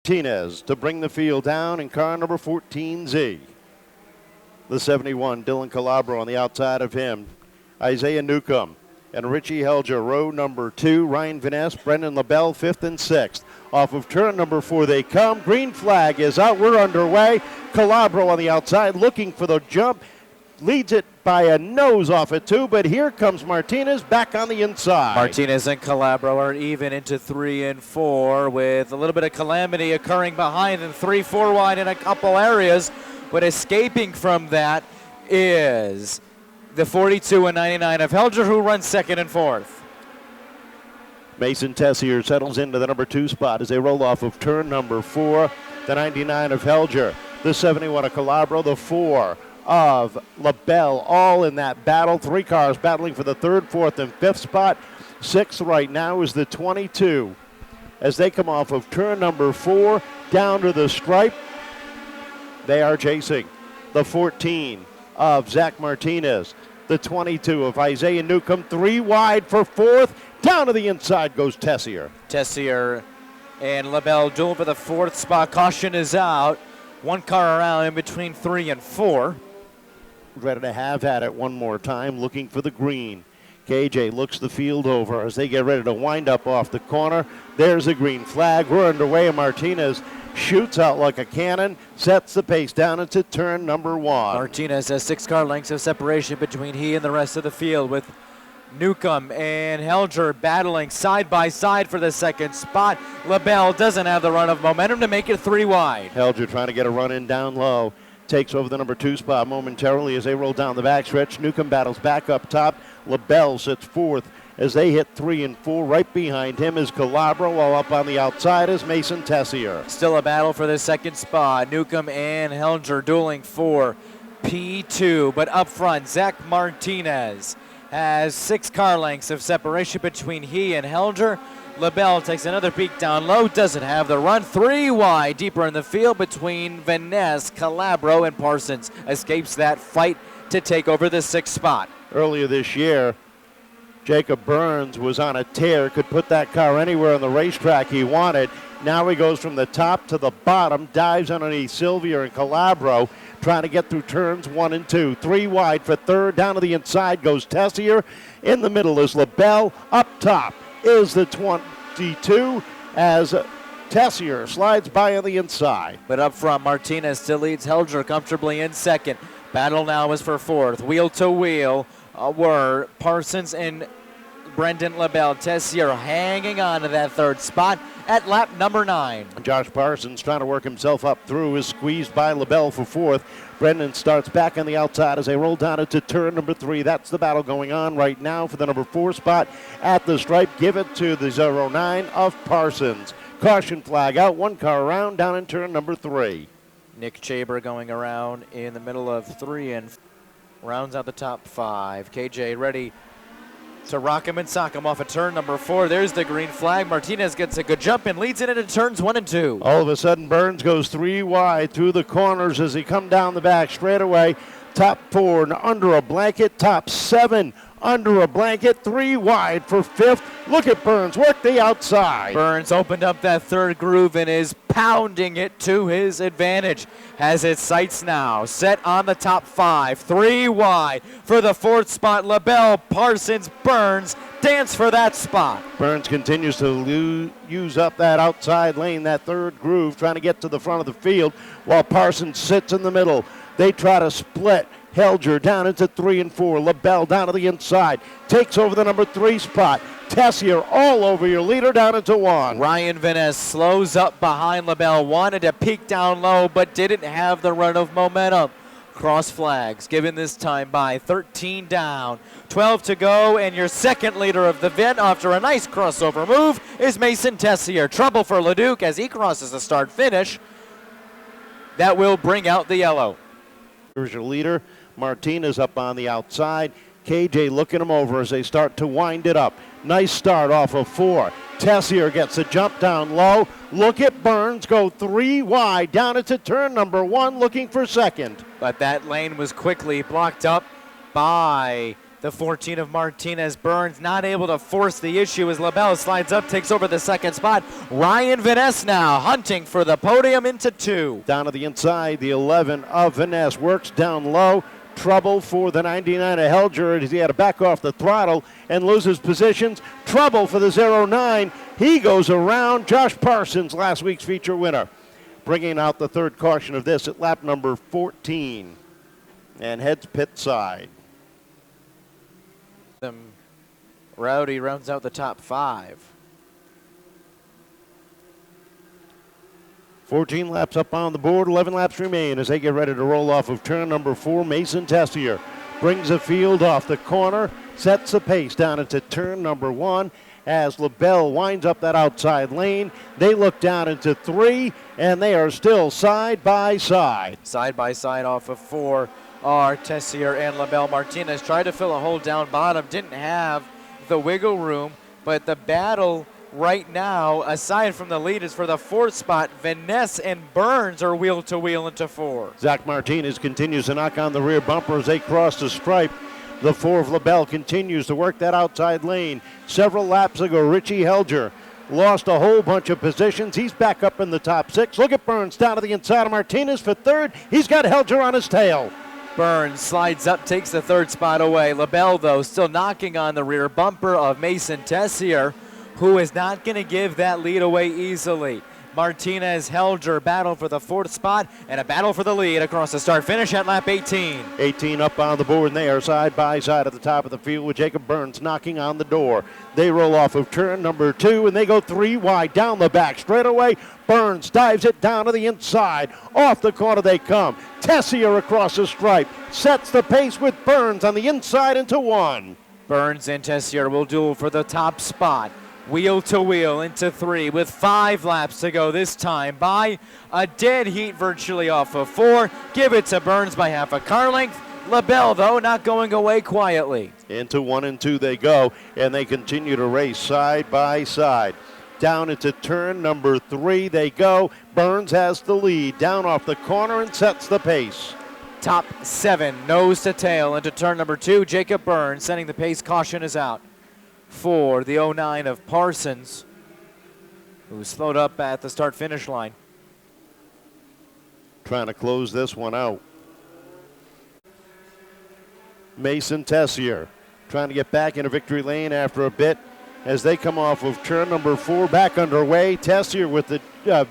Martinez to bring the field down in car number 14Z. The 71, Dylan Calabro on the outside of him. Isaiah Newcomb and Richie Helger, row number 2. Ryan Vanasse, Brenden LaBelle, 5th and 6th. Off of turn number 4 they come. Green flag is out. We're underway. Calabro on the outside looking for the jump. Leads it by a nose off it too, but here comes Martinez back on the inside. Martinez and Calabro are even into 3 and 4 with a little bit of calamity occurring behind them. 3-4 wide in a couple areas, but escaping from that is the 42 and 99 of Helger, who runs 2nd and 4th. Mason Tessier settles into the number 2 spot as they roll off of turn number 4. The 99 of Helger, the 71 of Calabro, the 4 of LaBelle, all in that battle. 3 cars battling for the 3rd, 4th, and 5th spot. 6th right now is the 22 as they come off of turn number 4 down to the stripe. They are chasing the 14 of Zach Martinez, the 22 of Isaiah Newcomb, 3 wide for 4th. Down to the inside goes Tessier. Tessier and LaBelle duel for the 4th spot. Caution is out. 1 car around in between 3 and 4. Ready to have at it one more time, looking for the green. KJ looks the field over as they get ready to wind up off the corner. There's a green flag. We're underway, and Martinez shoots out like a cannon, sets the pace down into turn number 1. Martinez has 6 car lengths of separation between he and the rest of the field, with Newcomb and Helger battling side by side for the 2nd spot. LaBelle doesn't have the run of momentum to make it 3 wide. Helger trying to get a run in down low. Takes over the number 2 spot momentarily as they roll down the backstretch. Newcomb battles back up top. LaBelle sits 4th as they hit 3 and 4. Right behind him is Calabro, while up on the outside is Mason Tessier. Still a battle for the 2nd spot. Newcomb and Helger dueling for P2. But up front, Zach Martinez has 6 car lengths of separation between he and Helger. LaBelle takes another peek down low, doesn't have the run. 3 wide, deeper in the field between Vanasse, Calabro, and Parsons. Escapes that fight to take over the 6th spot. Earlier this year, Jacob Burns was on a tear, could put that car anywhere on the racetrack he wanted. Now he goes from the top to the bottom, dives underneath Silvia and Calabro, trying to get through turns 1 and 2. 3 wide for 3rd, down to the inside goes Tessier. In the middle is LaBelle. Up top is the 22 as Tessier slides by on the inside. But up front, Martinez still leads Helger comfortably in 2nd. Battle now is for 4th. Wheel to wheel were Parsons and Brenden LaBelle. Tessier hanging on to that 3rd spot at lap number 9. Josh Parsons trying to work himself up through, is squeezed by LaBelle for 4th. Brenden starts back on the outside as they roll down into turn number 3. That's the battle going on right now for the number 4 spot at the stripe. Give it to the 09 of Parsons. Caution flag out, 1 car around, down in turn number 3. Nick Chaber going around in the middle of 3 and rounds out the top 5. KJ ready to rock him and sock him off at turn number 4. There's the green flag. Martinez gets a good jump and leads it into turns 1 and 2. All of a sudden, Burns goes 3 wide through the corners as he come down the back straightaway. Top 4 under a blanket. Top 7 under a blanket. 3 wide for 5th. Look at Burns work the outside. Burns opened up that 3rd groove and is pounding it to his advantage. Has its sights now set on the top 5. 3 wide for the 4th spot. LaBelle, Parsons, Burns dance for that spot. Burns continues to use up that outside lane, that 3rd groove, trying to get to the front of the field while Parsons sits in the middle. They try to split. Helger down into 3 and 4. LaBelle down to the inside. Takes over the number 3 spot. Tessier all over your leader down into 1. Ryan Vanasse slows up behind LaBelle. Wanted to peek down low, but didn't have the run of momentum. Cross flags given this time by 13 down. 12 to go, and your 2nd leader of the event after a nice crossover move is Mason Tessier. Trouble for LeDuc as he crosses the start-finish. That will bring out the yellow. Here's your leader. Martinez up on the outside. KJ looking him over as they start to wind it up. Nice start off of 4. Tessier gets a jump down low. Look at Burns go 3 wide down into turn number 1 looking for 2nd. But that lane was quickly blocked up by The 14 of Martinez. Burns not able to force the issue as LaBelle slides up, takes over the second spot. Ryan Vanasse now hunting for the podium into 2. Down to the inside, the 11 of Vanasse works down low. Trouble for the 99 of Helger as he had to back off the throttle and loses positions. Trouble for the 09. He goes around Josh Parsons, last week's feature winner, bringing out the third caution of this at lap number 14 and heads pit side. Rowdy rounds out the top 5. 14 laps up on the board, 11 laps remain as they get ready to roll off of turn number 4. Mason Tessier brings the field off the corner, sets the pace down into turn number 1 as LaBelle winds up that outside lane. They look down into 3, and they are still side by side. Side by side off of 4 are Tessier and LaBelle. Martinez tried to fill a hole down bottom, didn't have the wiggle room, but the battle right now, aside from the lead, is for the 4th spot. Vanasse and Burns are wheel to wheel into 4. Zach Martinez continues to knock on the rear bumper as they cross the stripe. The 4 of LaBelle continues to work that outside lane. Several laps ago, Richie Helger lost a whole bunch of positions. He's back up in the top 6. Look at Burns down to the inside of Martinez for 3rd. He's got Helger on his tail. Burns slides up, takes the 3rd spot away. LaBelle, though, still knocking on the rear bumper of Mason Tessier, who is not going to give that lead away easily. Martinez, Helger battle for the 4th spot and a battle for the lead across the start finish at lap 18. 18 up on the board, and they are side by side at the top of the field with Jacob Burns knocking on the door. They roll off of turn number 2, and they go 3 wide down the back straightaway. Burns dives it down to the inside. Off the corner they come. Tessier across the stripe sets the pace with Burns on the inside into 1. Burns and Tessier will duel for the top spot. Wheel to wheel into 3 with 5 laps to go, this time by a dead heat virtually off of 4. Give it to Burns by half a car length. LaBelle, though, not going away quietly. Into 1 and 2 they go, and they continue to race side by side. Down into turn number 3 they go. Burns has the lead down off the corner and sets the pace. Top 7, nose to tail into turn number 2. Jacob Burns setting the pace. Caution is out for the 09 of Parsons, who slowed up at the start-finish line. Trying to close this one out. Mason Tessier trying to get back into victory lane after a bit as they come off of turn number 4, back underway. Tessier with the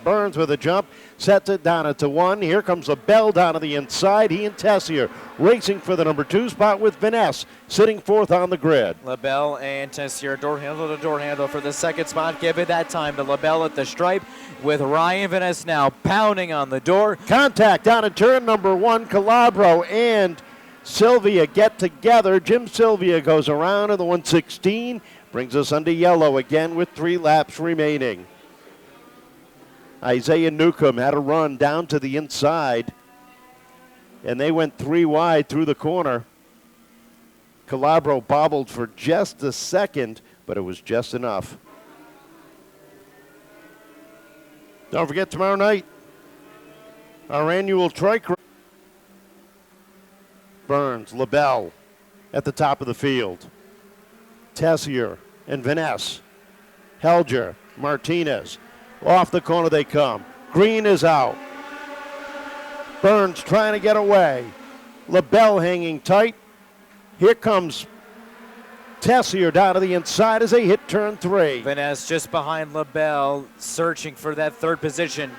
Burns with a jump, sets it down into 1. Here comes LaBelle down to the inside. He and Tessier racing for the number 2 spot with Vanasse sitting 4th on the grid. LaBelle and Tessier door handle to door handle for the 2nd spot. Give it that time to LaBelle at the stripe with Ryan Vanasse now pounding on the door. Contact down in turn number 1. Calabro and Silvia get together. Jim Silvia goes around in the 116. Brings us under yellow again with 3 laps remaining. Isaiah Newcomb had a run down to the inside, and they went 3 wide through the corner. Calabro bobbled for just a second, but it was just enough. Don't forget tomorrow night, our annual trike. Burns, LaBelle at the top of the field. Tessier and Vanasse. Helger, Martinez. Off the corner they come. Green is out. Burns trying to get away. LaBelle hanging tight. Here comes Tessier down to the inside as they hit turn 3. Vanasse just behind LaBelle, searching for that 3rd position.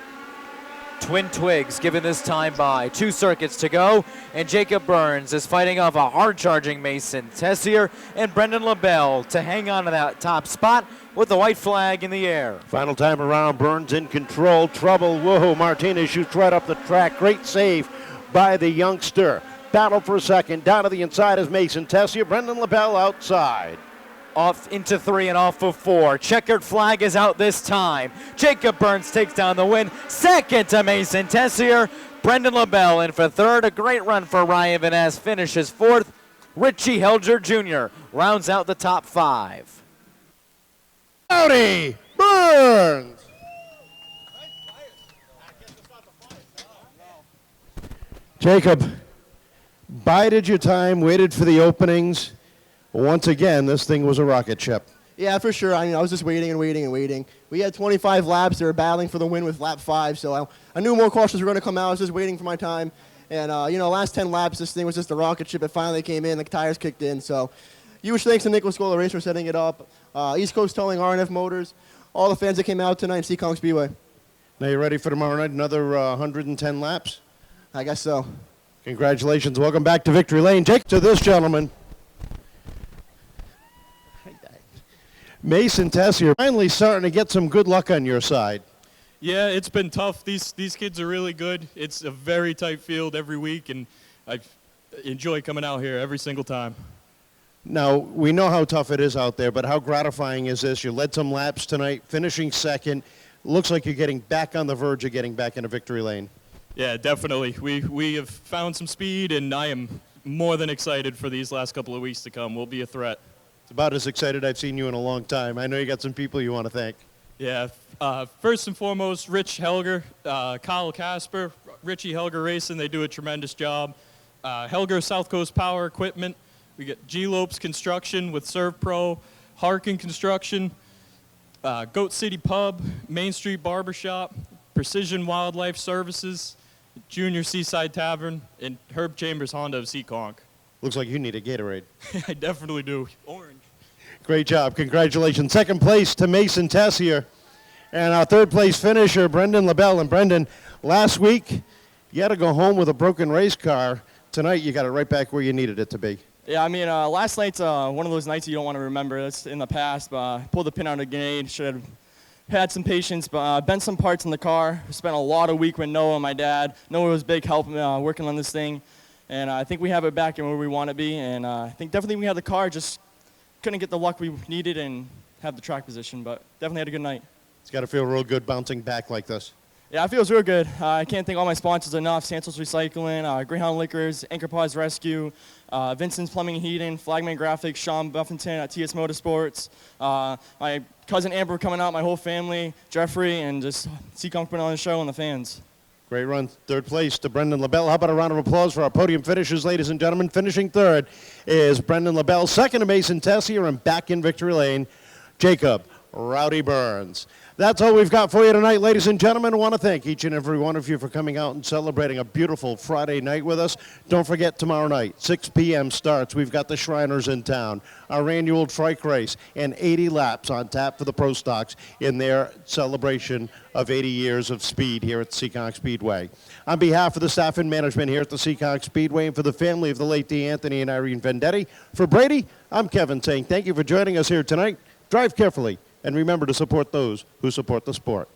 Twin Twigs given this time by 2 circuits to go, and Jacob Burns is fighting off a hard-charging Mason Tessier and Brenden LaBelle to hang on to that top spot with the white flag in the air. Final time around, Burns in control. Trouble, whoa, Martinez shoots right up the track. Great save by the youngster. Battle for a second. Down to the inside is Mason Tessier. Brenden LaBelle outside. Off into 3 and off of 4. Checkered flag is out this time. Jacob Burns takes down the win. 2nd to Mason Tessier. Brenden LaBelle in for 3rd. A great run for Ryan Vanasse. Finishes 4th. Richie Helger Jr. rounds out the top 5. Howdy, Burns! Jacob, bided your time, waited for the openings, Once again, this thing was a rocket ship. Yeah, for sure. I mean, I was just waiting and waiting and waiting. We had 25 laps. They were battling for the win with lap 5, so I knew more cautions were going to come out. I was just waiting for my time. And, last 10 laps, this thing was just a rocket ship. It finally came in. The tires kicked in. So huge thanks to Nicholas Scola Race for setting it up. East Coast Towing, R&F Motors, all the fans that came out tonight in Seekonk Speedway. Now you ready for tomorrow night, another 110 laps? I guess so. Congratulations. Welcome back to Victory Lane. Jake, to this gentleman. Mason Tessier, finally starting to get some good luck on your side. Yeah, it's been tough. These kids are really good. It's a very tight field every week, and I enjoy coming out here every single time. Now, we know how tough it is out there, but how gratifying is this? You led some laps tonight, finishing second. Looks like you're getting back on the verge of getting back into Victory Lane. Yeah, definitely. We have found some speed, and I am more than excited for these last couple of weeks to come. We'll be a threat. It's about as excited I've seen you in a long time. I know you got some people you want to thank. Yeah, first and foremost, Rich Helger, Kyle Casper, Richie Helger Racing. They do a tremendous job. Helger South Coast Power Equipment. We get G-Lopes Construction with Serve Pro, Harkin Construction, Goat City Pub, Main Street Barbershop, Precision Wildlife Services, Junior Seaside Tavern, and Herb Chambers Honda of Seekonk. Looks like you need a Gatorade. I definitely do. Orange. Great job. Congratulations. Second place to Mason Tessier. And our third place finisher, Brenden LaBelle. And Brenden, last week, you had to go home with a broken race car. Tonight, you got it right back where you needed it to be. Yeah, I mean, last night's one of those nights you don't want to remember. It's in the past, but I pulled the pin out of the grenade. Should have had some patience, but bent some parts in the car. Spent a lot of week with Noah and my dad. Noah was big help working on this thing. And I think we have it back in where we want to be. And I think definitely we had the car, just couldn't get the luck we needed and have the track position. But definitely had a good night. It's got to feel real good bouncing back like this. Yeah, it feels real good. I can't thank all my sponsors enough. Santos Recycling, Greyhound Liquors, Anchor Paws Rescue, Vincent's Plumbing and Heating, Flagman Graphics, Sean Buffington at TS Motorsports, my cousin Amber coming out, my whole family, Jeffrey, and just Seekonk putting on the show and the fans. Great run. Third place to Brenden LaBelle. How about a round of applause for our podium finishers, ladies and gentlemen? Finishing third is Brenden LaBelle. Second to Mason Tessier, and back in Victory Lane, Jacob Rowdy Burns. That's all we've got for you tonight, ladies and gentlemen. I want to thank each and every one of you for coming out and celebrating a beautiful Friday night with us. Don't forget, tomorrow night, 6 p.m. starts. We've got the Shriners in town, our annual trike race, and 80 laps on tap for the Pro Stocks in their celebration of 80 years of speed here at Seekonk Speedway. On behalf of the staff and management here at the Seekonk Speedway and for the family of the late D'Anthony and Irene Vendetti, for Brady, I'm Kevin saying thank you for joining us here tonight. Drive carefully. And remember to support those who support the sport.